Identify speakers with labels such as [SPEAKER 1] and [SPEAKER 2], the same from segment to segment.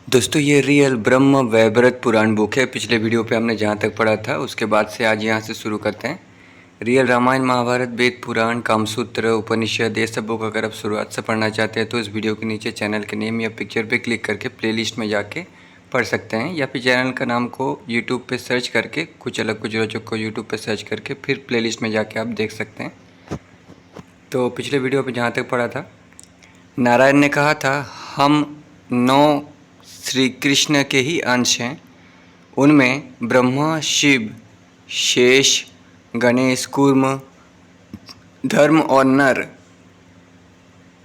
[SPEAKER 1] दोस्तों ये रियल ब्रह्म वैवर्त पुराण बुक है। पिछले वीडियो पे हमने जहाँ तक पढ़ा था उसके बाद से आज यहाँ से शुरू करते हैं। रियल रामायण महाभारत वेद पुराण कामसूत्र उपनिषद ये सब बुक अगर आप शुरुआत से पढ़ना चाहते हैं तो इस वीडियो के नीचे चैनल के नेम या पिक्चर पे क्लिक करके प्लेलिस्ट में जाके पढ़ सकते हैं, या फिर चैनल का नाम को यूट्यूब पे सर्च करके कुछ अलग कुछ रोचक को यूट्यूब पे सर्च करके फिर प्लेलिस्ट में जाके आप देख सकते हैं। तो पिछले वीडियो पे जहाँ तक पढ़ा था, नारायण ने कहा था हम 9 श्री कृष्ण के ही अंश हैं। उनमें ब्रह्मा, शिव, शेष, गणेश, कूर्म, धर्म और नर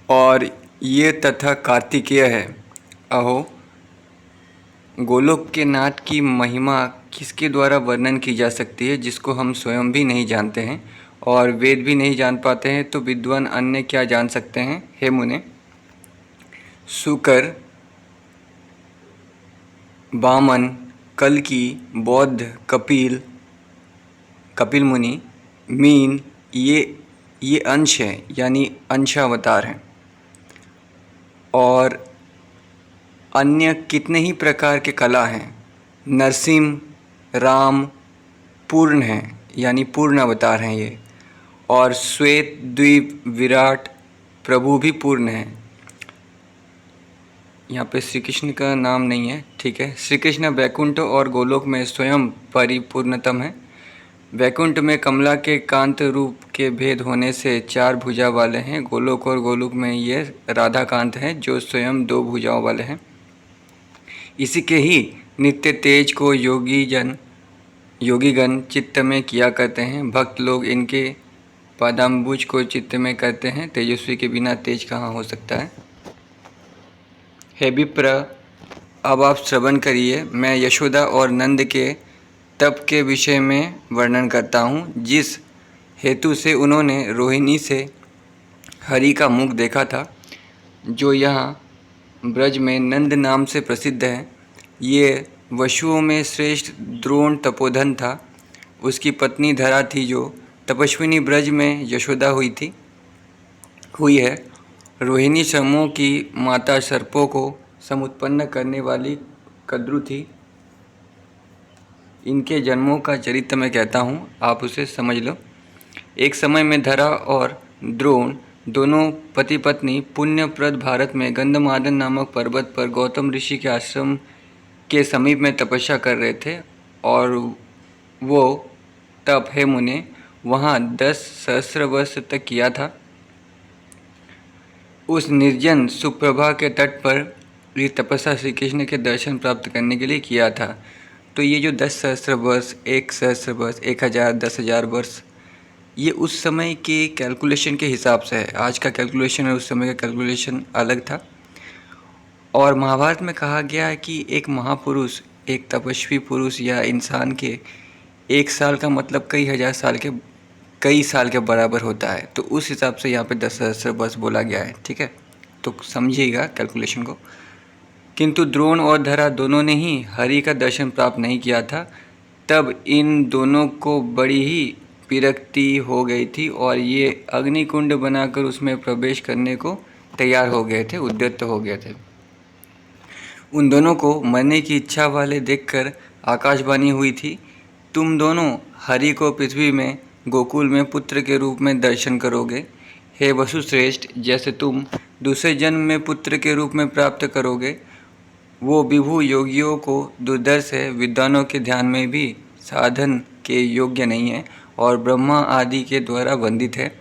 [SPEAKER 1] और ये तथा कार्तिकेय है। अहो, गोलोक के नाथ की महिमा किसके द्वारा वर्णन की जा सकती है जिसको हम स्वयं भी नहीं जानते हैं और वेद भी नहीं जान पाते हैं, तो विद्वान अन्य क्या जान सकते हैं। हे मुने, शुकर, वामन, कल्कि, बौद्ध, कपिल मुनि, मीन ये अंश हैं, यानी अंशावतार हैं। और अन्य कितने ही प्रकार के कला हैं। नरसिंह, राम पूर्ण हैं, यानी पूर्ण अवतार हैं ये। और श्वेत द्वीप विराट प्रभु भी पूर्ण हैं। यहाँ पे श्री कृष्ण का नाम नहीं है, ठीक है। श्री कृष्ण वैकुंठ और गोलोक में स्वयं परिपूर्णतम है। वैकुंठ में कमला के कांत रूप के भेद होने से 4 भुजा वाले हैं। गोलोक और गोलोक में ये राधा कांत हैं जो स्वयं 2 भुजाओं वाले हैं। इसी के ही नित्य तेज को योगीगण चित्त में किया करते हैं। भक्त लोग इनके पादाम्बुज को चित्त में करते हैं। तेजस्वी के बिना तेज कहाँ हो सकता है। हे विप्र, अब आप श्रवण करिए। मैं यशोदा और नंद के तप के विषय में वर्णन करता हूँ, जिस हेतु से उन्होंने रोहिणी से हरि का मुख देखा था, जो यहाँ ब्रज में नंद नाम से प्रसिद्ध है। ये वशुओं में श्रेष्ठ द्रोण तपोधन था। उसकी पत्नी धरा थी, जो तपस्विनी ब्रज में यशोदा हुई है। रोहिणी समूह की माता सर्पों को समुत्पन्न करने वाली कद्रु थी। इनके जन्मों का चरित्र मैं कहता हूँ, आप उसे समझ लो। एक समय में धरा और द्रोण दोनों पति पत्नी पुण्यप्रद भारत में गंधमादन नामक पर्वत पर गौतम ऋषि के आश्रम के समीप में तपस्या कर रहे थे। और वो तप, हे मुने, वहाँ 10 सहस्र वर्ष तक किया था। उस निर्जन सुप्रभा के तट पर ये तपस्या श्री कृष्ण के दर्शन प्राप्त करने के लिए किया था। तो ये जो 10 सहस्र वर्ष, 1 सहस्र वर्ष, 1000, 10,000 वर्ष, ये उस समय के कैलकुलेशन के हिसाब से है। आज का कैलकुलेशन और उस समय का कैलकुलेशन अलग था। और महाभारत में कहा गया है कि एक महापुरुष, एक तपस्वी पुरुष या इंसान के 1 साल का मतलब कई साल के बराबर होता है। तो उस हिसाब से यहाँ पे 10 सहस्र वर्ष बोला गया है, ठीक है। तो समझिएगा कैलकुलेशन को। किंतु द्रोण और धरा दोनों ने ही हरि का दर्शन प्राप्त नहीं किया था। तब इन दोनों को बड़ी ही विरक्ति हो गई थी और ये अग्निकुंड बनाकर उसमें प्रवेश करने को तैयार हो गए थे, उद्यत हो गए थे। उन दोनों को मरने की इच्छा वाले देखकर आकाशवाणी हुई थी, तुम दोनों हरि को पृथ्वी में गोकुल में पुत्र के रूप में दर्शन करोगे। हे वसुश्रेष्ठ, जैसे तुम दूसरे जन्म में पुत्र के रूप में प्राप्त करोगे, वो विभु योगियों को दुर्दर्श है, विद्वानों के ध्यान में भी साधन के योग्य नहीं है और ब्रह्मा आदि के द्वारा वंदित है।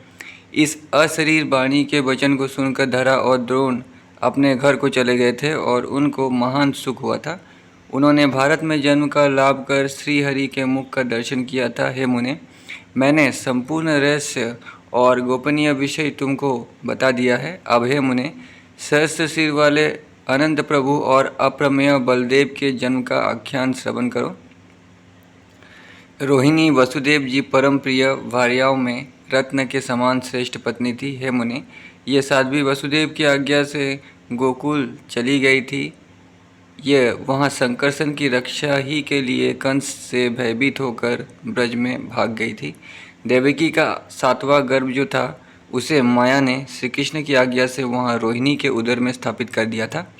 [SPEAKER 1] इस अशरीर वाणी के वचन को सुनकर धरा और द्रोण अपने घर को चले गए थे और उनको महान सुख हुआ था। उन्होंने भारत में जन्म का लाभ कर श्री हरि के मुख का दर्शन किया था। हे मुने, मैंने संपूर्ण रहस्य और गोपनीय विषय तुमको बता दिया है। अब हे मुने, सहस्र सिर वाले अनंत प्रभु और अप्रमेय बलदेव के जन्म का आख्यान श्रवण करो। रोहिणी वसुदेव जी परम प्रिय भार्याओं में रत्न के समान श्रेष्ठ पत्नी थी। हे मुने, ये साध्वी वसुदेव की आज्ञा से गोकुल चली गई थी। ये वहाँ संकर्षण की रक्षा ही के लिए कंस से भयभीत होकर ब्रज में भाग गई थी। देवकी का 7वां गर्भ जो था उसे माया ने श्री कृष्ण की आज्ञा से वहाँ रोहिणी के उदर में स्थापित कर दिया था।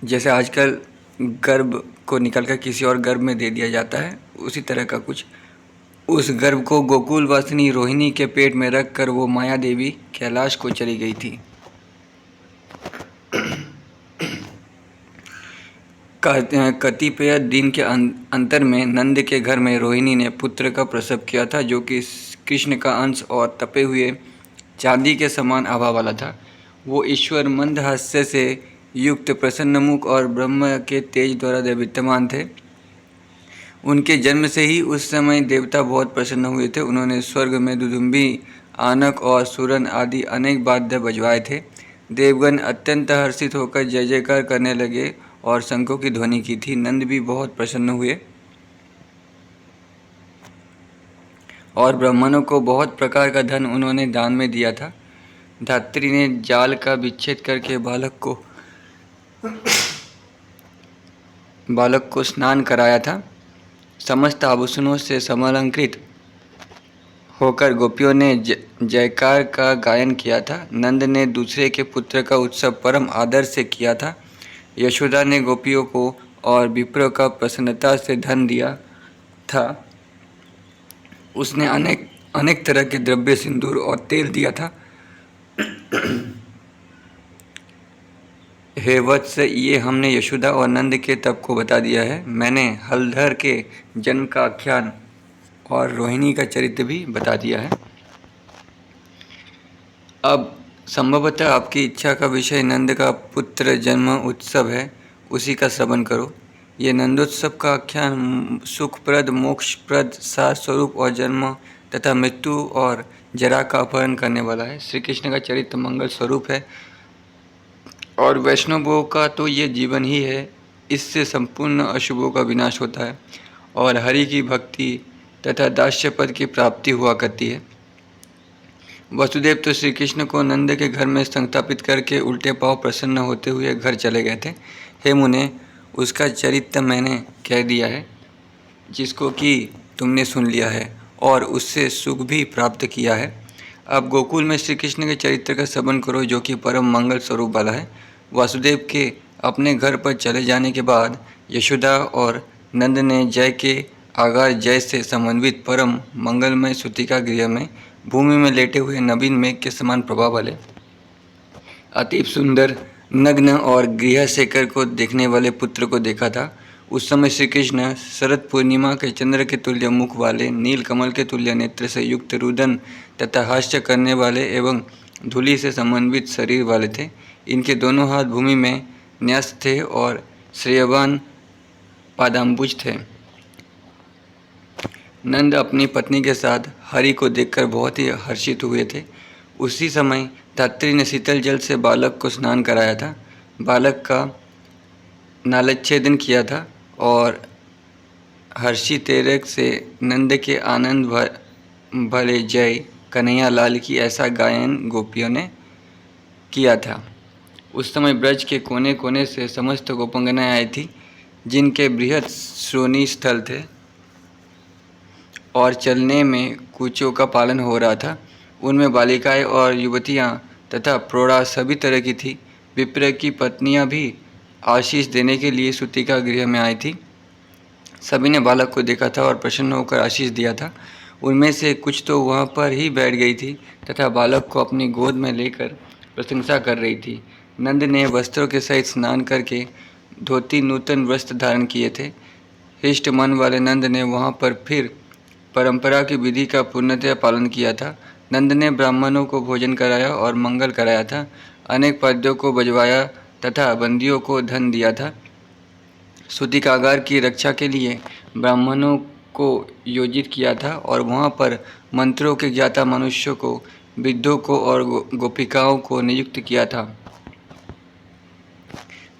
[SPEAKER 1] जैसे आजकल गर्भ को निकाल कर किसी और गर्भ में दे दिया जाता है, उसी तरह का कुछ। उस गर्भ को गोकुलवासिनी रोहिणी के पेट में रख कर वो माया देवी कैलाश को चली गई थी। कतिपय दिन के अंतर में नंद के घर में रोहिणी ने पुत्र का प्रसव किया था, जो कि कृष्ण का अंश और तपे हुए चांदी के समान आभा वाला था। वो ईश्वर मंद हास्य से युक्त, प्रसन्न मुख और ब्रह्म के तेज द्वारा विद्यमान थे। उनके जन्म से ही उस समय देवता बहुत प्रसन्न हुए थे। उन्होंने स्वर्ग में दुदुम्बी, आनक और सुरन आदि अनेक वाद्य बजवाए थे। देवगण अत्यंत हर्षित होकर जय जयकार करने लगे और शंखों की ध्वनि की थी। नंद भी बहुत प्रसन्न हुए और ब्राह्मणों को बहुत प्रकार का धन उन्होंने दान में दिया था। धात्री ने जाल का विच्छेद करके बालक को स्नान कराया था। समस्त आभूषणों से समलंकृत होकर गोपियों ने जयकार का गायन किया था। नंद ने दूसरे के पुत्र का उत्सव परम आदर से किया था। यशोदा ने गोपियों को और विप्र का प्रसन्नता से धन दिया था। उसने अनेक तरह के द्रव्य, सिंदूर और तेल दिया था। हे वत्स, ये हमने यशोदा और नंद के तप को बता दिया है। मैंने हलधर के जन्म का आख्यान और रोहिणी का चरित्र भी बता दिया है। अब संभवतः आपकी इच्छा का विषय नंद का पुत्र जन्म उत्सव है, उसी का श्रवण करो। ये नंदोत्सव का आख्यान सुखप्रद, मोक्षप्रद, सार स्वरूप और जन्म तथा मृत्यु और जरा का अपहरण करने वाला है। श्री कृष्ण का चरित्र मंगल स्वरूप है और वैष्णवों का तो ये जीवन ही है। इससे संपूर्ण अशुभों का विनाश होता है और हरि की भक्ति तथा दास्य पद की प्राप्ति हुआ करती है। वसुदेव तो श्री कृष्ण को नंद के घर में संस्थापित करके उल्टे पांव प्रसन्न होते हुए घर चले गए थे। हे मुने, उसका चरित्र मैंने कह दिया है, जिसको कि तुमने सुन लिया है और उससे सुख भी प्राप्त किया है। अब गोकुल में श्री कृष्ण के चरित्र का श्रवण करो, जो कि परम मंगल स्वरूप वाला है। वासुदेव के अपने घर पर चले जाने के बाद यशोदा और नंद ने जय के आगार जय से समन्वित परम मंगलमय सूतिका गृह में भूमि में लेटे हुए नवीन मेघ के समान प्रभाव वाले अतीब सुंदर, नग्न और गृह शेखर को देखने वाले पुत्र को देखा था। उस समय श्री कृष्ण शरद पूर्णिमा के चंद्र के तुल्य मुख वाले, नील कमल के तुल्य नेत्र से युक्त, रुदन तथा हास्य करने वाले एवं धूलि से समन्वित शरीर वाले थे। इनके दोनों हाथ भूमि में न्यस्त थे और श्रेयवान पादाम्बुज थे। नंद अपनी पत्नी के साथ हरि को देखकर बहुत ही हर्षित हुए थे। उसी समय धात्री ने शीतल जल से बालक को स्नान कराया था। बालक का नालच्छेदन किया था और हर्षि तेरक से नंद के आनंद भले जय कन्हैया लाल की ऐसा गायन गोपियों ने किया था। उस समय ब्रज के कोने कोने से समस्त गोपंगनाएं आई थी, जिनके बृहद श्रोणी स्थल थे और चलने में कूचों का पालन हो रहा था। उनमें बालिकाएं और युवतियां तथा प्रौढ़ा सभी तरह की थी। विप्र की पत्नियां भी आशीष देने के लिए सूतिका गृह में आई थी। सभी ने बालक को देखा था और प्रसन्न होकर आशीष दिया था। उनमें से कुछ तो वहाँ पर ही बैठ गई थी तथा बालक को अपनी गोद में लेकर प्रशंसा कर रही थी। नंद ने वस्त्रों के सहित स्नान करके धोती नूतन वस्त्र धारण किए थे। हृष्ट मन वाले नंद ने वहाँ पर फिर परंपरा की विधि का पूर्णतः पालन किया था। नंद ने ब्राह्मणों को भोजन कराया और मंगल कराया था। अनेक पद्यों को बजवाया तथा बंदियों को धन दिया था। सूतिकागार की रक्षा के लिए ब्राह्मणों को योजित किया था और वहाँ पर मंत्रों के ज्ञाता मनुष्यों को, वृद्धों को और गोपिकाओं को नियुक्त किया था।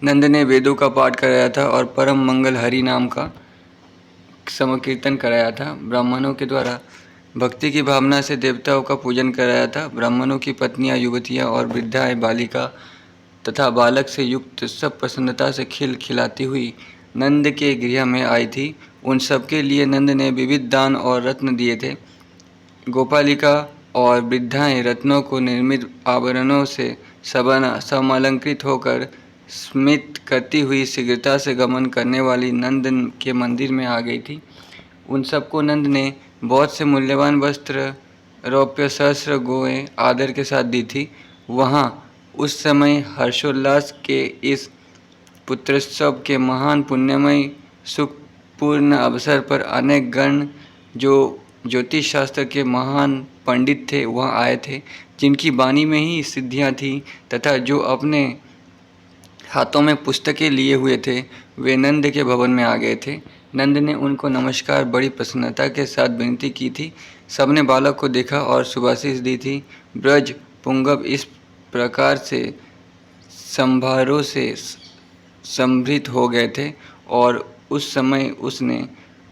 [SPEAKER 1] नंद ने वेदों का पाठ कराया था और परम मंगल हरि नाम का समकीर्तन कराया था। ब्राह्मणों के द्वारा भक्ति की भावना से देवताओं का पूजन कराया था। ब्राह्मणों की पत्नियां, युवतियां और वृद्धाएं, बालिका तथा बालक से युक्त सब प्रसन्नता से खिलखिलाती हुई नंद के गृह में आई थी। उन सबके लिए नंद ने विविध दान और रत्न दिए थे। गोपालिका और वृद्धाएं रत्नों को निर्मित आभरणों से समलंकृत होकर स्मित करती हुई शीघ्रता से गमन करने वाली नंद के मंदिर में आ गई थी। उन सबको नंद ने बहुत से मूल्यवान वस्त्र, रौप्य सहस्र गौएं आदर के साथ दी थी। वहाँ उस समय हर्षोल्लास के इस पुत्रोत्सव के महान पुण्यमय सुखपूर्ण अवसर पर अनेक गण जो ज्योतिष शास्त्र के महान पंडित थे वहाँ आए थे, जिनकी वाणी में ही सिद्धियाँ थीं तथा जो अपने हाथों में पुस्तकें लिए हुए थे, वे नंद के भवन में आ गए थे। नंद ने उनको नमस्कार बड़ी प्रसन्नता के साथ विनती की थी। सबने बालक को देखा और शुभाशीष दी थी। ब्रज पुंगव इस प्रकार से संभारों से संभृत हो गए थे और उस समय उसने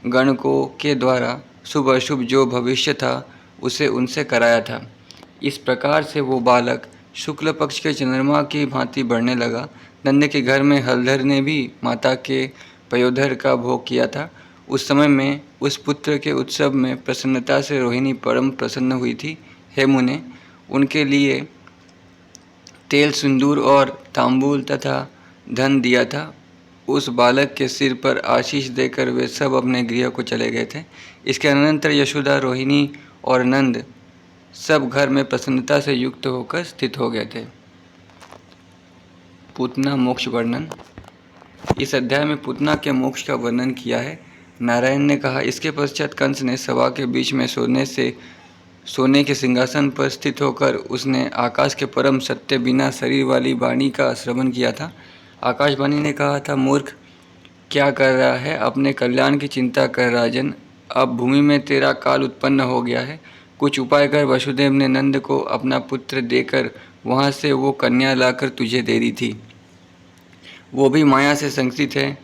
[SPEAKER 1] गणकों के द्वारा शुभ अशुभ जो भविष्य था उसे उनसे कराया था। इस प्रकार से वो बालक शुक्ल पक्ष के चंद्रमा की भांति बढ़ने लगा। नंद के घर में हलधर ने भी माता के पयोधर का भोग किया था। उस समय में उस पुत्र के उत्सव में प्रसन्नता से रोहिणी परम प्रसन्न हुई थी। हेमु ने उनके लिए तेल, सिंदूर और तांबूल तथा धन दिया था। उस बालक के सिर पर आशीष देकर वे सब अपने गृह को चले गए थे। इसके अनंतर यशोदा, रोहिणी और नंद सब घर में प्रसन्नता से युक्त होकर स्थित हो गए थे। पूतना मोक्ष वर्णन। इस अध्याय में पूतना के मोक्ष का वर्णन किया है। नारायण ने कहा, इसके पश्चात कंस ने सभा के बीच में सोने के सिंहासन पर स्थित होकर उसने आकाश के परम सत्य बिना शरीर वाली वाणी का श्रवण किया था। आकाशवाणी ने कहा था, मूर्ख, क्या कर रहा है? अपने कल्याण की चिंता कर राजन। अब भूमि में तेरा काल उत्पन्न हो गया है, कुछ उपाय कर। वसुदेव ने नंद को अपना पुत्र देकर वहाँ से वो कन्या लाकर तुझे दे दी थी। वो भी माया से संस्कृत है,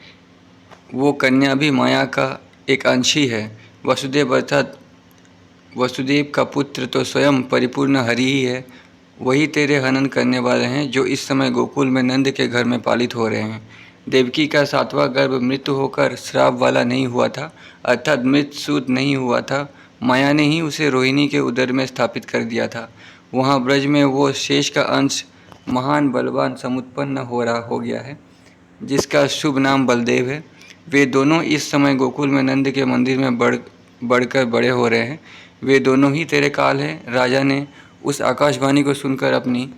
[SPEAKER 1] वो कन्या भी माया का एक अंश ही है। वसुदेव अर्थात वसुदेव का पुत्र तो स्वयं परिपूर्ण हरि ही है। वही तेरे हनन करने वाले हैं जो इस समय गोकुल में नंद के घर में पालित हो रहे हैं। देवकी का 7वां गर्भ मृत्यु होकर श्राप वाला नहीं हुआ था, अर्थात मृतसूत नहीं हुआ था। माया ने ही उसे रोहिणी के उदर में स्थापित कर दिया था। वहाँ ब्रज में वो शेष का अंश महान बलवान समुत्पन्न हो गया है, जिसका शुभ नाम बलदेव है। वे दोनों इस समय गोकुल में नंद के मंदिर में बढ़कर बड़े हो रहे हैं। वे दोनों ही तेरे काल हैं। राजा ने उस आकाशवाणी को सुनकर अपनी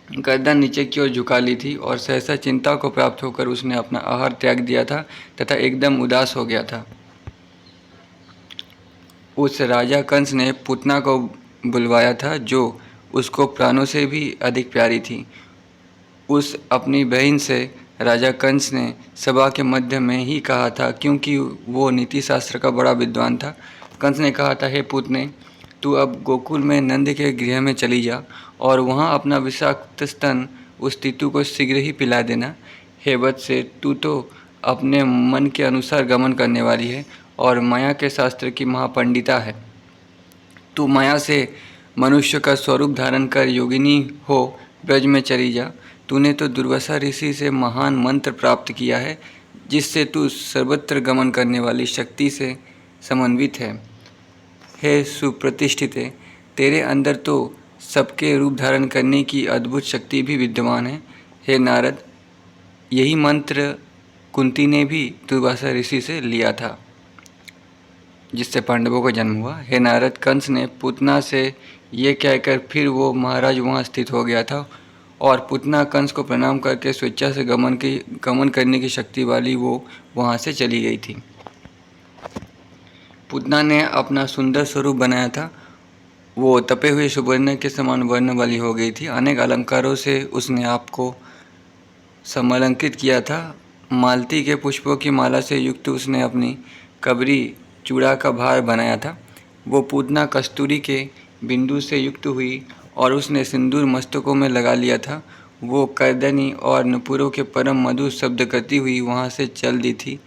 [SPEAKER 1] गर्दन नीचे की ओर झुका ली थी और सहसा चिंता को प्राप्त होकर उसने अपना आहार त्याग दिया था तथा एकदम उदास हो गया था। उस राजा कंस ने पूतना को बुलवाया था, जो उसको प्राणों से भी अधिक प्यारी थी। उस अपनी बहन से राजा कंस ने सभा के मध्य में ही कहा था, क्योंकि वो नीति शास्त्र का बड़ा विद्वान था। कंस ने कहा था, हे पूतने, तू अब गोकुल में नंद के गृह में चली जा और वहाँ अपना विषाक्त स्तन उस तीतु को शीघ्र ही पिला देना। हे वत्से, तू तो अपने मन के अनुसार गमन करने वाली है और माया के शास्त्र की महापंडिता है। तू माया से मनुष्य का स्वरूप धारण कर योगिनी हो ब्रज में चली जा। तूने तो दुर्वासा ऋषि से महान मंत्र प्राप्त किया है, जिससे तू सर्वत्र गमन करने वाली शक्ति से समन्वित है। हे सुप्रतिष्ठिते, तेरे अंदर तो सबके रूप धारण करने की अद्भुत शक्ति भी विद्यमान है। हे नारद, यही मंत्र कुंती ने भी दुर्वासा ऋषि से लिया था, जिससे पांडवों का जन्म हुआ। हे नारद, कंस ने पूतना से ये कहकर फिर वो महाराज वहाँ स्थित हो गया था और पूतना कंस को प्रणाम करके स्वेच्छा से गमन करने की शक्ति वाली वो वहाँ से चली गई थी। पूतना ने अपना सुंदर स्वरूप बनाया था। वो तपे हुए सुवर्ण के समान वर्ण वाली हो गई थी। अनेक अलंकारों से उसने आपको समलंकृत किया था। मालती के पुष्पों की माला से युक्त उसने अपनी कबरी चूड़ा का भार बनाया था। वो पूतना कस्तूरी के बिंदु से युक्त हुई और उसने सिंदूर मस्तकों में लगा लिया था। वो कर्दनी और नुपुरों के परम मधुर शब्द करती हुई वहाँ से चल दी थी।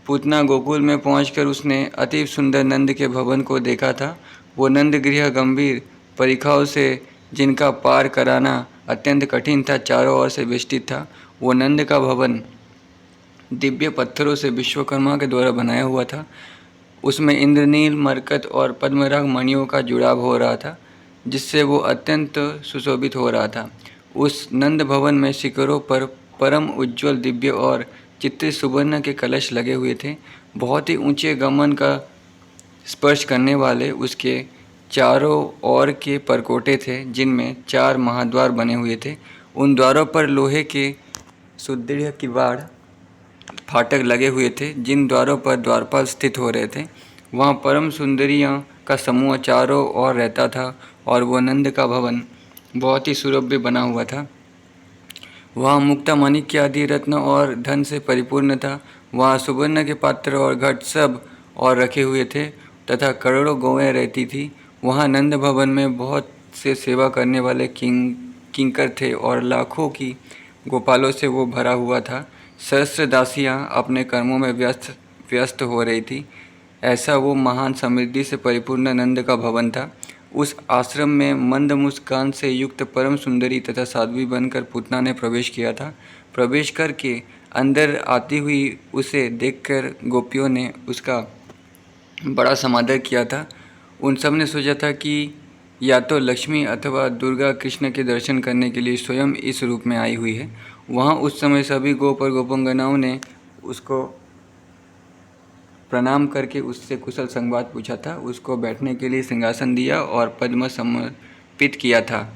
[SPEAKER 1] पूतना गोकुल में पहुंचकर उसने अति सुंदर नंद के भवन को देखा था। वो नंद गृह गंभीर परीक्षाओं से, जिनका पार कराना अत्यंत कठिन था, चारों ओर से वेष्टित था। वो नंद का भवन दिव्य पत्थरों से विश्वकर्मा के द्वारा बनाया हुआ था। उसमें इंद्रनील, मरकत और पद्मराग मणियों का जुड़ाव हो रहा था, जिससे वो अत्यंत सुशोभित हो रहा था। उस नंद भवन में शिखरों पर परम उज्ज्वल दिव्य और चित्रित सुवर्ण के कलश लगे हुए थे। बहुत ही ऊंचे गमन का स्पर्श करने वाले उसके चारों ओर के परकोटे थे, जिनमें 4 महाद्वार बने हुए थे। उन द्वारों पर लोहे के सुदृढ़ किवाड़ फाटक लगे हुए थे, जिन द्वारों पर द्वारपाल स्थित हो रहे थे। वहाँ परम सुंदरियों का समूह चारों ओर रहता था और वो नंद का भवन बहुत ही सुरभ्य बना हुआ था। वहाँ मुक्ता माणिक्य आदि रत्न और धन से परिपूर्ण था। वहाँ सुवर्ण के पात्र और घट सब और रखे हुए थे तथा करोड़ों गौएं रहती थी। वहाँ नंद भवन में बहुत से सेवा करने वाले किंकर थे और लाखों की गोपालों से वो भरा हुआ था। सहस्त्र दासियाँ अपने कर्मों में व्यस्त हो रही थी। ऐसा वो महान समृद्धि से परिपूर्ण नंद का भवन था। उस आश्रम में मंद मुस्कान से युक्त परम सुंदरी तथा साध्वी बनकर पूतना ने प्रवेश किया था। प्रवेश करके अंदर आती हुई उसे देखकर गोपियों ने उसका बड़ा समादर किया था। उन सब ने सोचा था कि या तो लक्ष्मी अथवा दुर्गा कृष्ण के दर्शन करने के लिए स्वयं इस रूप में आई हुई है। वहाँ उस समय सभी गोप और गोपांगनाओं ने उसको प्रणाम करके उससे कुशल संवाद पूछा था। उसको बैठने के लिए सिंहासन दिया और पद्म समर्पित किया था।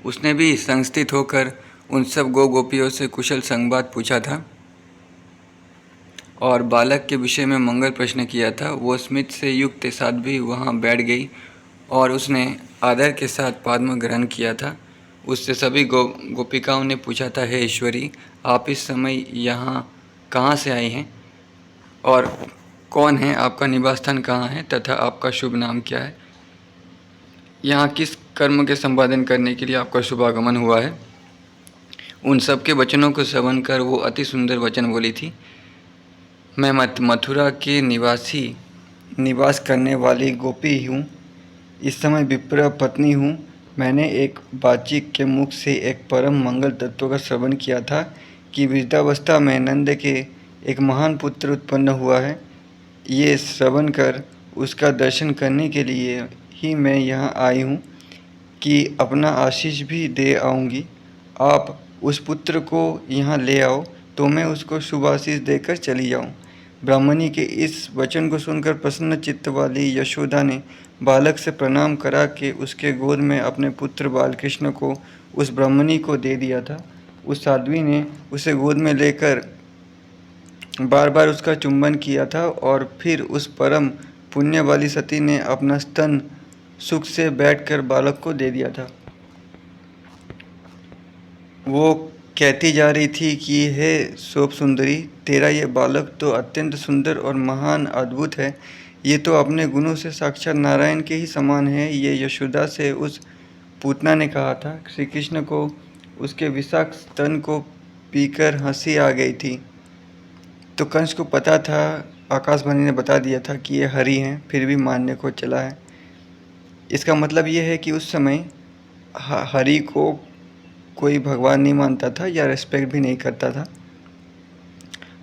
[SPEAKER 1] उसने भी संस्थित होकर उन सब गोपियों से कुशल संवाद पूछा था और बालक के विषय में मंगल प्रश्न किया था। वो स्मित से युक्त साध्वी वहाँ बैठ गई और उसने आदर के साथ पद्म ग्रहण किया था। उससे सभी गोपिकाओं ने पूछा था, हे ईश्वरी, आप इस समय यहाँ कहाँ से आई हैं और कौन है, आपका निवास स्थान कहाँ है तथा आपका शुभ नाम क्या है? यहाँ किस कर्म के संपादन करने के लिए आपका शुभ आगमन हुआ है? उन सब के वचनों को श्रवण कर वो अति सुंदर वचन बोली थी। मैं मथुरा के निवास करने वाली गोपी हूँ। इस समय विप्र पत्नी हूँ। मैंने एक बाचिक के मुख से एक परम मंगल तत्व का श्रवण किया था कि वृद्धावस्था में नंद के एक महान पुत्र उत्पन्न हुआ है। ये श्रवण कर उसका दर्शन करने के लिए ही मैं यहाँ आई हूँ कि अपना आशीष भी दे आऊँगी। आप उस पुत्र को यहाँ ले आओ तो मैं उसको शुभ आशीष देकर चली जाऊँ। ब्राह्मणी के इस वचन को सुनकर प्रसन्न चित्त वाली यशोदा ने बालक से प्रणाम करा के उसके गोद में अपने पुत्र बालकृष्ण को उस ब्राह्मणी को दे दिया था। उस साध्वी ने उसे गोद में लेकर बार बार उसका चुंबन किया था और फिर उस परम पुण्य वाली सती ने अपना स्तन सुख से बैठकर बालक को दे दिया था। वो कहती जा रही थी कि हे शोभ सुंदरी, तेरा ये बालक तो अत्यंत सुंदर और महान अद्भुत है। ये तो अपने गुणों से साक्षात नारायण के ही समान है। ये यशोदा से उस पूतना ने कहा था। श्री कृष्ण को उसके विषाक्त स्तन को पीकर हंसी आ गई थी। तो कंस को पता था, आकाशवाणी ने बता दिया था कि ये हरि हैं, फिर भी मानने को चला है। इसका मतलब ये है कि उस समय हरि को कोई भगवान नहीं मानता था या रेस्पेक्ट भी नहीं करता था,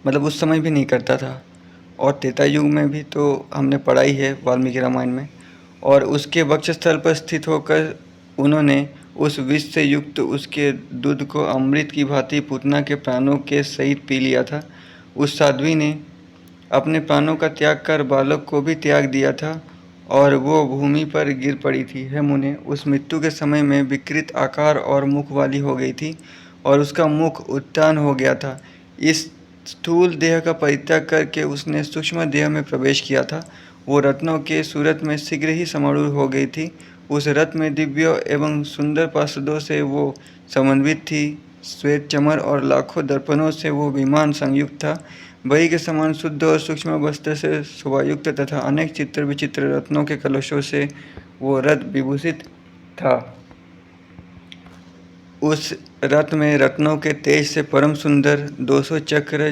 [SPEAKER 1] मतलब उस समय भी नहीं करता था। और त्रेता युग में भी तो हमने पढ़ाई है वाल्मीकि रामायण में। और उसके वक्षस्थल पर स्थित होकर उन्होंने उस विष से युक्त उसके दूध को अमृत की भांति पूतना के प्राणों के सहित पी लिया था। उस साध्वी ने अपने प्राणों का त्याग कर बालक को भी त्याग दिया था और वो भूमि पर गिर पड़ी थी। हे मुने, उस मृत्यु के समय में विकृत आकार और मुख वाली हो गई थी और उसका मुख उत्तान हो गया था। इस स्थूल देह का परित्याग करके उसने सूक्ष्म देह में प्रवेश किया था। वो रत्नों के सूरत में शीघ्र ही समारूढ़ हो गई थी। उस रथ में दिव्य एवं सुंदर पार्षदों से वो समन्वित थी। श्वेत चमर और लाखों दर्पणों से वो विमान संयुक्त था। बही के समान शुद्ध और सूक्ष्म वस्त्र से शोभायुक्त तथा अनेक चित्र विचित्र रत्नों के कलशों से वो रथ विभूषित था। उस रथ में रत्नों के तेज से परम सुंदर 200 चक्र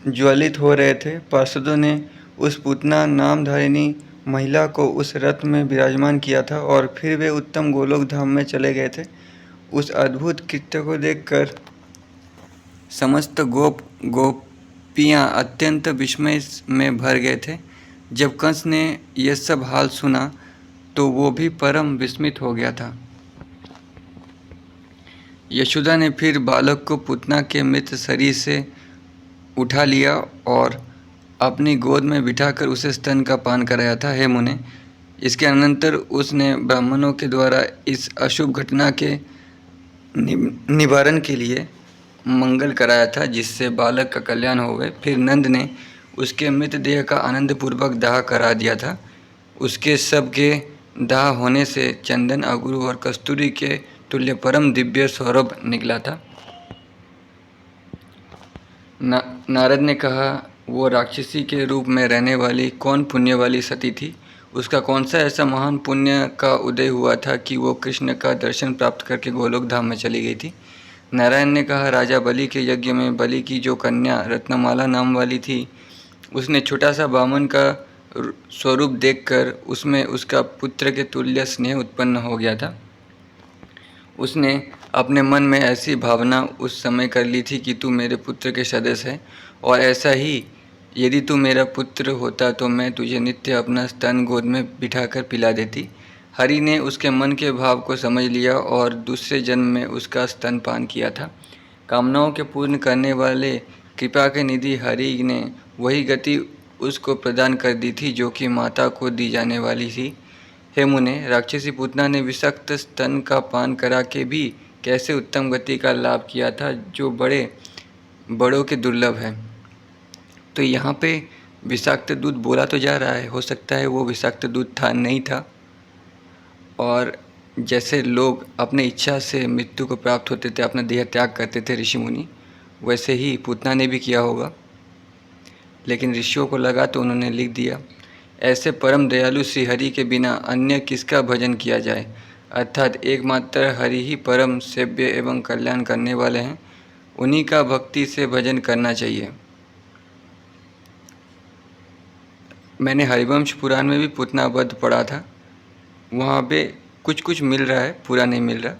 [SPEAKER 1] ज्वलित हो रहे थे। पार्षदों ने उस पूतना नामधारिणी महिला को उस रथ में विराजमान किया था और फिर वे उत्तम गोलोक धाम में चले गए थे। उस अद्भुत कृत्य को देखकर समस्त गोपियाँ अत्यंत विस्मय में भर गए थे। जब कंस ने यह सब हाल सुना तो वो भी परम विस्मित हो गया था। यशोदा ने फिर बालक को पूतना के मृत शरीर से उठा लिया और अपनी गोद में बिठाकर उसे स्तन का पान कराया था। हे मुने, इसके अनंतर उसने ब्राह्मणों के द्वारा इस अशुभ घटना के निवारण के लिए मंगल कराया था, जिससे बालक का कल्याण हो गए। फिर नंद ने उसके मृतदेह का आनंदपूर्वक दाह करा दिया था। उसके शव के दाह होने से चंदन, अगरू और कस्तूरी के तुल्य परम दिव्य सौरभ निकला था। नारद ने कहा, वो राक्षसी के रूप में रहने वाली कौन पुण्य वाली सती थी? उसका कौन सा ऐसा महान पुण्य का उदय हुआ था कि वो कृष्ण का दर्शन प्राप्त करके गोलोक धाम में चली गई थी? नारायण ने कहा, राजा बलि के यज्ञ में बलि की जो कन्या रत्नमाला नाम वाली थी, उसने छोटा सा बामन का स्वरूप देखकर उसमें उसका पुत्र के तुल्य स्नेह उत्पन्न हो गया था। उसने अपने मन में ऐसी भावना उस समय कर ली थी कि तू मेरे पुत्र के सदस्य है, और ऐसा ही यदि तू मेरा पुत्र होता तो मैं तुझे नित्य अपना स्तन गोद में बिठाकर पिला देती। हरि ने उसके मन के भाव को समझ लिया और दूसरे जन्म में उसका स्तनपान किया था। कामनाओं के पूर्ण करने वाले कृपा के निधि हरि ने वही गति उसको प्रदान कर दी थी जो कि माता को दी जाने वाली थी। हे मुने, राक्षसी पूतना ने विषक्त स्तन का पान करा के भी कैसे उत्तम गति का लाभ किया था, जो बड़ों के दुर्लभ है। तो यहाँ पे विषाक्त दूध बोला तो जा रहा है, हो सकता है वो विषाक्त दूध था, नहीं था। और जैसे लोग अपने इच्छा से मृत्यु को प्राप्त होते थे, अपना देह त्याग करते थे ऋषि मुनि, वैसे ही पूतना ने भी किया होगा, लेकिन ऋषियों को लगा तो उन्होंने लिख दिया। ऐसे परम दयालु श्री हरि के बिना अन्य किसका भजन किया जाए, अर्थात एकमात्र हरि ही परम सेव्य एवं कल्याण करने वाले हैं, उन्हीं का भक्ति से भजन करना चाहिए। मैंने हरिवंश पुराण में भी पूतना वध पढ़ा था, वहाँ पे कुछ कुछ मिल रहा है, पूरा नहीं मिल रहा।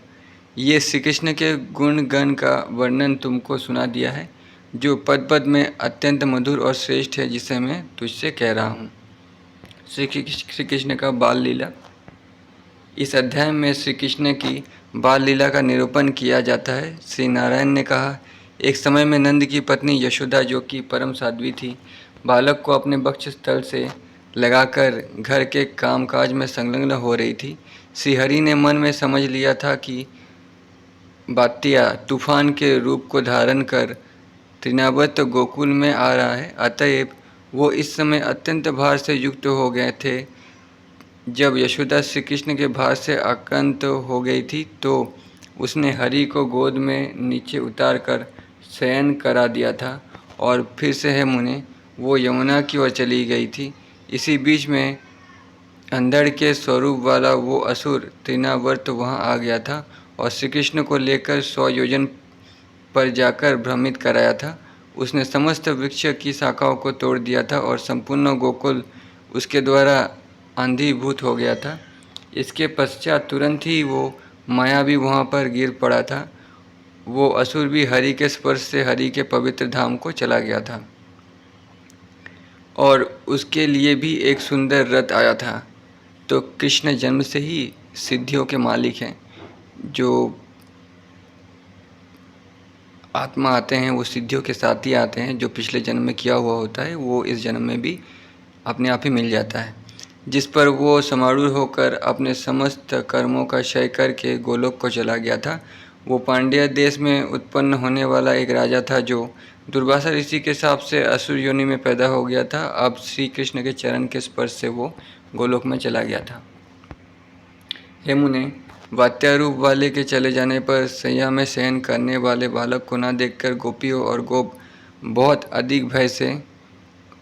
[SPEAKER 1] ये श्री कृष्ण के गुण गण का वर्णन तुमको सुना दिया है, जो पद पद में अत्यंत मधुर और श्रेष्ठ है, जिसे मैं तुझसे कह रहा हूँ। श्री कृष्ण का बाल लीला। इस अध्याय में श्री कृष्ण की बाल लीला का निरूपण किया जाता है। श्री नारायण ने कहा, एक समय में नंद की पत्नी यशोदा, जो कि परम साध्वी थी, बालक को अपने वक्षस्थल से लगाकर घर के कामकाज में संलग्न हो रही थी। श्री हरि ने मन में समझ लिया था कि बात्या तूफान के रूप को धारण कर तृणावर्त गोकुल में आ रहा है, अतएव वो इस समय अत्यंत भार से युक्त हो गए थे। जब यशोदा श्री कृष्ण के भार से आक्रांत हो गई थी तो उसने हरि को गोद में नीचे उतार कर शयन करा दिया था, और फिर से है मुने, वो यमुना की ओर चली गई थी। इसी बीच में अंधड़ के स्वरूप वाला वो असुर तृणावर्त वहाँ आ गया था और श्री कृष्ण को लेकर 100 योजन पर जाकर भ्रमित कराया था। उसने समस्त वृक्ष की शाखाओं को तोड़ दिया था और संपूर्ण गोकुल उसके द्वारा अंधीभूत हो गया था। इसके पश्चात तुरंत ही वो माया भी वहाँ पर गिर पड़ा था। वो असुर भी हरि के स्पर्श से हरि के पवित्र धाम को चला गया था, और उसके लिए भी एक सुंदर रथ आया था। तो कृष्ण जन्म से ही सिद्धियों के मालिक हैं। जो आत्मा आते हैं वो सिद्धियों के साथ ही आते हैं। जो पिछले जन्म में किया हुआ होता है वो इस जन्म में भी अपने आप ही मिल जाता है, जिस पर वो समारूढ़ होकर अपने समस्त कर्मों का क्षय करके गोलोक को चला गया था। वो पांड्य देश में उत्पन्न होने वाला एक राजा था, जो दुर्वासा ऋषि के शाप से असुर योनि में पैदा हो गया था। अब श्री कृष्ण के चरण के स्पर्श से वो गोलोक में चला गया था। हे मुने, वात्यारूप वाले के चले जाने पर सैया में शयन करने वाले बालक को न देखकर गोपियों और गोप बहुत अधिक भय से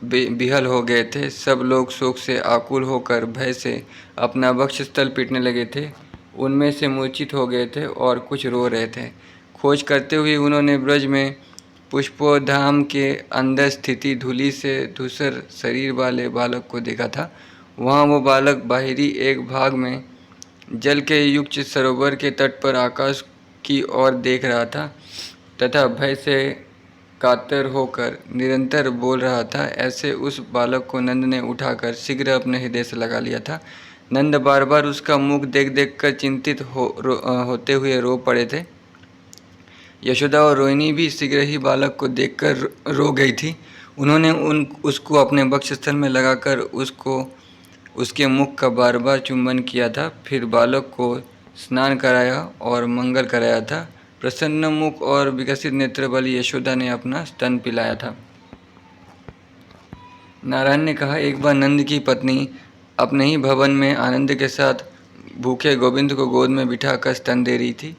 [SPEAKER 1] बिहल हो गए थे। सब लोग शोक से आकुल होकर भय से अपना वक्षस्थल पीटने लगे थे। उनमें से मूर्छित हो गए थे और कुछ रो रहे थे। खोज करते हुए उन्होंने ब्रज में पुष्पोधाम के अंदर स्थिति धूलि से धूसर शरीर वाले बालक को देखा था। वहाँ वो बालक बाहरी एक भाग में जल के युक्त सरोवर के तट पर आकाश की ओर देख रहा था तथा भय से कातर होकर निरंतर बोल रहा था। ऐसे उस बालक को नंद ने उठाकर शीघ्र अपने हृदय से लगा लिया था। नंद बार बार उसका मुख देख देख कर चिंतित होते हुए रो पड़े थे। यशोदा और रोहिणी भी शीघ्र ही बालक को देखकर रो गई थी। उन्होंने उसको अपने वक्षस्थल में लगाकर उसके मुख का बार बार चुंबन किया था। फिर बालक को स्नान कराया और मंगल कराया था। प्रसन्न मुख और विकसित नेत्र वाली यशोदा ने अपना स्तन पिलाया था। नारायण ने कहा, एक बार नंद की पत्नी अपने ही भवन में आनंद के साथ भूखे गोविंद को गोद में बिठाकर स्तन दे रही थी।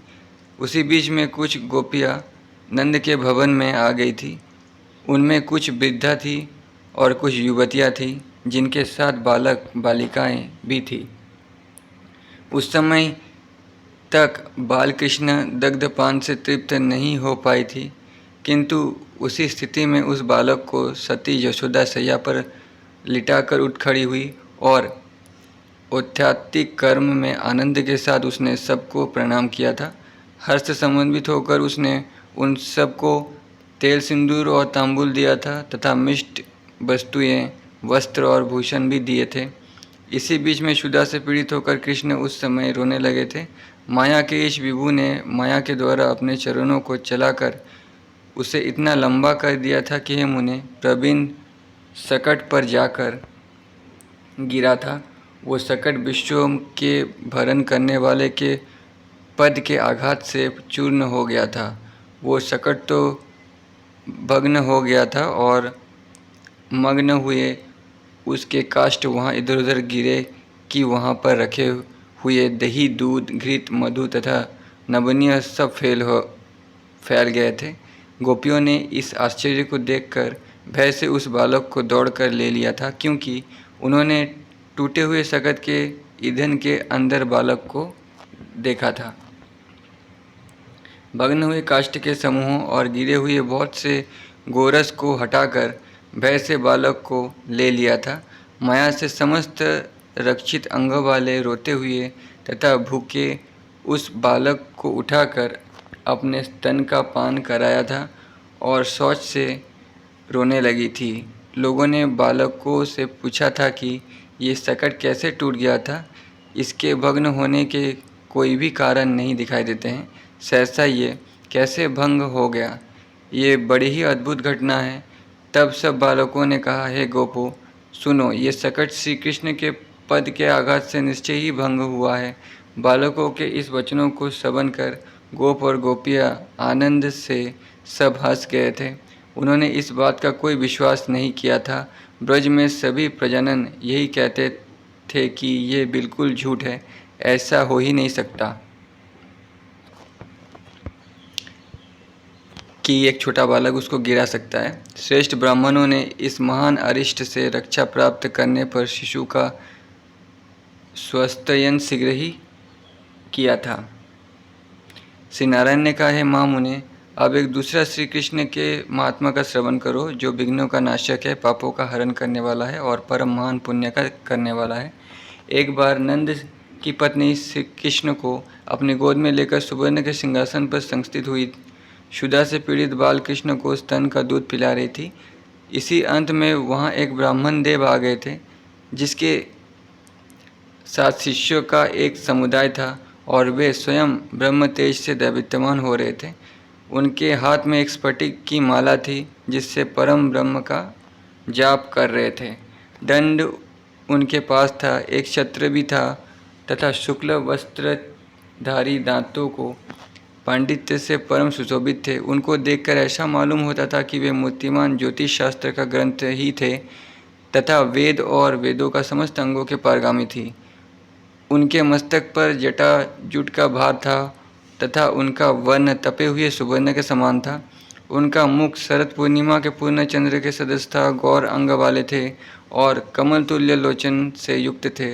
[SPEAKER 1] उसी बीच में कुछ गोपियाँ नंद के भवन में आ गई थी। उनमें कुछ वृद्धा थी और कुछ युवतियाँ थीं, जिनके साथ बालक बालिकाएं भी थीं। उस समय तक बालकृष्ण दग्धपान से तृप्त नहीं हो पाई थी, किंतु उसी स्थिति में उस बालक को सती यशोदा शैया पर लिटाकर उठ खड़ी हुई और औत्यात्तिक कर्म में आनंद के साथ उसने सबको प्रणाम किया था। हर्ष समन्वित होकर उसने उन सबको तेल सिंदूर और तांबुल दिया था तथा मिष्ट वस्तुएं, वस्त्र और भूषण भी दिए थे। इसी बीच में क्षुधा से पीड़ित होकर कृष्ण उस समय रोने लगे थे। माया के इस विभु ने माया के द्वारा अपने चरणों को चलाकर उसे इतना लंबा कर दिया था कि हे मुने, प्रवीण सकट पर जाकर गिरा था। वो सकट विश्वों के भरण करने वाले के पद के आघात से चूर्ण हो गया था। वो सकट तो भग्न हो गया था और मग्न हुए उसके काष्ठ वहाँ इधर उधर गिरे कि वहाँ पर रखे हुए दही, दूध, घृत, मधु तथा नवनीय सब फैल गए थे। गोपियों ने इस आश्चर्य को देखकर भय से उस बालक को दौड़कर ले लिया था, क्योंकि उन्होंने टूटे हुए सकट के ईंधन के अंदर बालक को देखा था। भग्न हुए काष्ठ के समूहों और गिरे हुए बहुत से गोरस को हटाकर भय से बालक को ले लिया था। माया से समस्त रक्षित अंग वाले रोते हुए तथा भूखे उस बालक को उठाकर अपने स्तन का पान कराया था और शौच से रोने लगी थी। लोगों ने बालकों से पूछा था कि ये सकट कैसे टूट गया था। इसके भग्न होने के कोई भी कारण नहीं दिखाई देते हैं। सहसा ये कैसे भंग हो गया, ये बड़ी ही अद्भुत घटना है। तब सब बालकों ने कहा, हे गोपो सुनो, ये सकट श्री कृष्ण के पद के आघात से निश्चय ही भंग हुआ है। बालकों के इस वचनों को श्रवण कर गोप और गोपियाँ आनंद से सब हंस गए थे। उन्होंने इस बात का कोई विश्वास नहीं किया था। ब्रज में सभी प्रजनन यही कहते थे कि ये बिल्कुल झूठ है, ऐसा हो ही नहीं सकता कि एक छोटा बालक उसको गिरा सकता है। श्रेष्ठ ब्राह्मणों ने इस महान अरिष्ट से रक्षा प्राप्त करने पर शिशु का स्वस्थयन शीघ्र ही किया था। श्री नारायण ने कहा, है माँ मुने, अब एक दूसरा श्री कृष्ण के महात्मा का श्रवण करो, जो विघ्नों का नाशक है, पापों का हरण करने वाला है और परम महान पुण्य का करने वाला है। एक बार नंद की पत्नी श्री कृष्ण को अपनी गोद में लेकर सुवर्ण के सिंहासन पर संस्थित हुई क्षुधा से पीड़ित बाल कृष्ण को स्तन का दूध पिला रही थी। इसी अंत में वहाँ एक ब्राह्मण देव आ गए थे, जिसके साथ शिष्यों का एक समुदाय था और वे स्वयं ब्रह्म तेज से दैवित्यमान हो रहे थे। उनके हाथ में एक स्फटिक की माला थी, जिससे परम ब्रह्म का जाप कर रहे थे। दंड उनके पास था, एक छत्र भी था तथा शुक्ल वस्त्रधारी दांतों को पांडित्य से परम सुशोभित थे। उनको देखकर ऐसा मालूम होता था कि वे मूर्तिमान ज्योतिष शास्त्र का ग्रंथ ही थे तथा वेद और वेदों का समस्त अंगों के पारगामी थी। उनके मस्तक पर जटा जूट का भार था तथा उनका वर्ण तपे हुए सुवर्ण के समान था। उनका मुख शरद पूर्णिमा के पूर्ण चंद्र के सदृश था, गौर अंग वाले थे और कमल तुल्य लोचन से युक्त थे।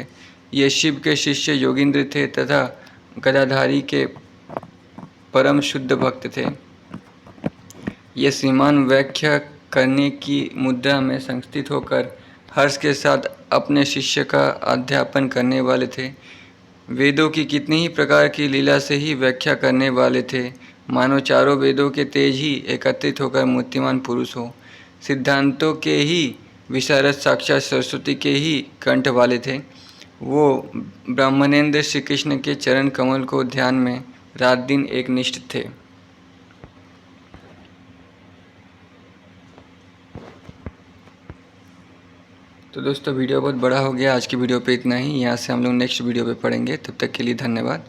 [SPEAKER 1] ये शिव के शिष्य योगींद्र थे तथा गदाधारी के परम शुद्ध भक्त थे। ये श्रीमान व्याख्या करने की मुद्रा में संस्थित होकर हर्ष के साथ अपने शिष्य का अध्यापन करने वाले थे। वेदों की कितनी ही प्रकार की लीला से ही व्याख्या करने वाले थे, मानो चारों वेदों के तेज ही एकत्रित होकर मूर्तिमान पुरुष हो। सिद्धांतों के ही विशारद साक्षात सरस्वती के ही कंठ वाले थे। वो ब्राह्मणेंद्र श्री कृष्ण के चरण कमल को ध्यान में रात दिन एक निष्ठ थे। तो दोस्तों वीडियो बहुत बड़ा हो गया, आज की वीडियो पे इतना ही। यहाँ से हम लोग नेक्स्ट वीडियो पे पढ़ेंगे, तब तक के लिए धन्यवाद।